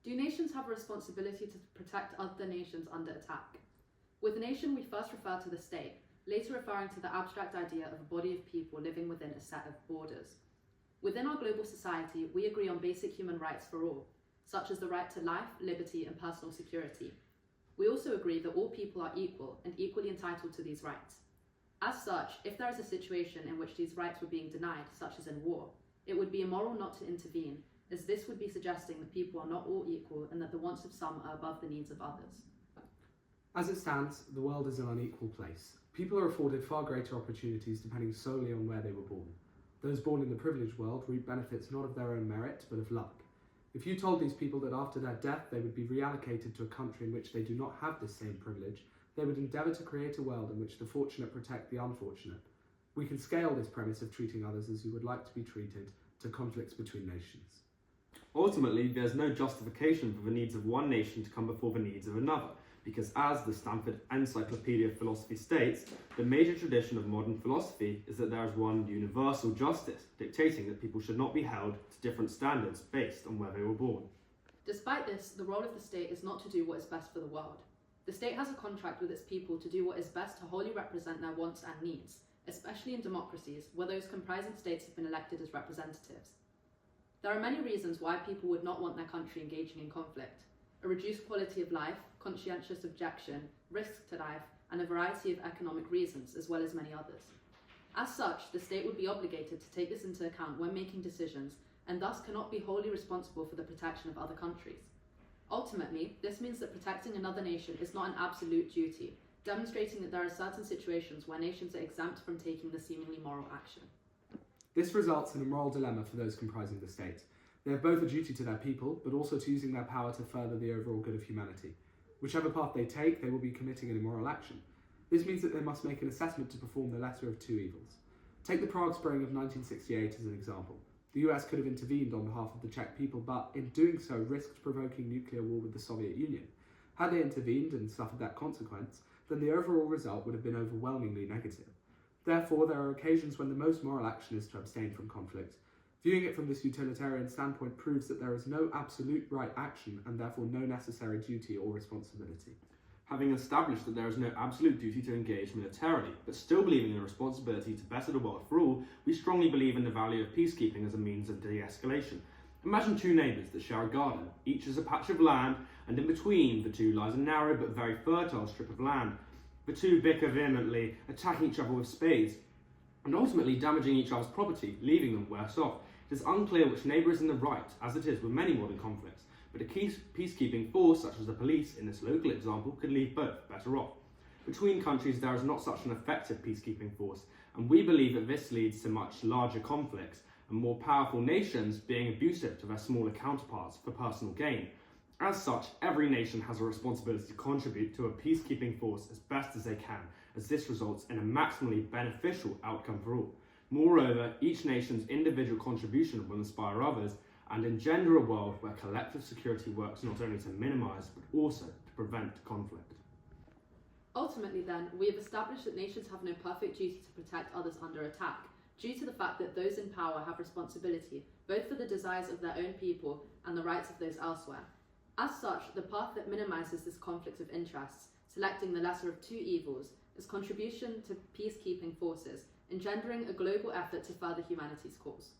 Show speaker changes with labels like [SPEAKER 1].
[SPEAKER 1] Do nations have a responsibility to protect other nations under attack? With nation, we first refer to the state, later referring to the abstract idea of a body of people living within a set of borders. Within our global society, we agree on basic human rights for all, such as the right to life, liberty, and personal security. We also agree that all people are equal and equally entitled to these rights. As such, if there is a situation in which these rights were being denied, such as in war, it would be immoral not to intervene, as this would be suggesting that people are not all equal and that the wants of some are above the needs of others.
[SPEAKER 2] As it stands, the world is an unequal place. People are afforded far greater opportunities depending solely on where they were born. Those born in the privileged world reap benefits not of their own merit, but of luck. If you told these people that after their death they would be reallocated to a country in which they do not have this same privilege, they would endeavour to create a world in which the fortunate protect the unfortunate. We can scale this premise of treating others as you would like to be treated to conflicts between nations.
[SPEAKER 3] Ultimately, there's no justification for the needs of one nation to come before the needs of another, because as the Stanford Encyclopedia of Philosophy states, the major tradition of modern philosophy is that there is one universal justice, dictating that people should not be held to different standards based on where they were born.
[SPEAKER 1] Despite this, the role of the state is not to do what is best for the world. The state has a contract with its people to do what is best to wholly represent their wants and needs, especially in democracies where those comprising states have been elected as representatives. There are many reasons why people would not want their country engaging in conflict: a reduced quality of life, conscientious objection, risk to life, and a variety of economic reasons, as well as many others. As such, the state would be obligated to take this into account when making decisions, and thus cannot be wholly responsible for the protection of other countries. Ultimately, this means that protecting another nation is not an absolute duty, demonstrating that there are certain situations where nations are exempt from taking the seemingly moral action.
[SPEAKER 2] This results in a moral dilemma for those comprising the state. They have both a duty to their people, but also to using their power to further the overall good of humanity. Whichever path they take, they will be committing an immoral action. This means that they must make an assessment to perform the lesser of two evils. Take the Prague Spring of 1968 as an example. The US could have intervened on behalf of the Czech people, but in doing so risked provoking nuclear war with the Soviet Union. Had they intervened and suffered that consequence, then the overall result would have been overwhelmingly negative. Therefore, there are occasions when the most moral action is to abstain from conflict. Viewing it from this utilitarian standpoint proves that there is no absolute right action and therefore no necessary duty or responsibility.
[SPEAKER 3] Having established that there is no absolute duty to engage militarily, but still believing in a responsibility to better the world for all, we strongly believe in the value of peacekeeping as a means of de-escalation. Imagine two neighbours that share a garden. Each has a patch of land, and in between the two lies a narrow but very fertile strip of land. The two bicker vehemently, attacking each other with spades, and ultimately damaging each other's property, leaving them worse off. It is unclear which neighbour is in the right, as it is with many modern conflicts, but a peacekeeping force, such as the police in this local example, could leave both better off. Between countries, there is not such an effective peacekeeping force, and we believe that this leads to much larger conflicts, and more powerful nations being abusive to their smaller counterparts for personal gain. As such, every nation has a responsibility to contribute to a peacekeeping force as best as they can, as this results in a maximally beneficial outcome for all. Moreover, each nation's individual contribution will inspire others and engender a world where collective security works not only to minimise but also to prevent conflict.
[SPEAKER 1] Ultimately then, we have established that nations have no perfect duty to protect others under attack, due to the fact that those in power have responsibility both for the desires of their own people and the rights of those elsewhere. As such, the path that minimises this conflict of interests, selecting the lesser of two evils, is contribution to peacekeeping forces, engendering a global effort to further humanity's cause.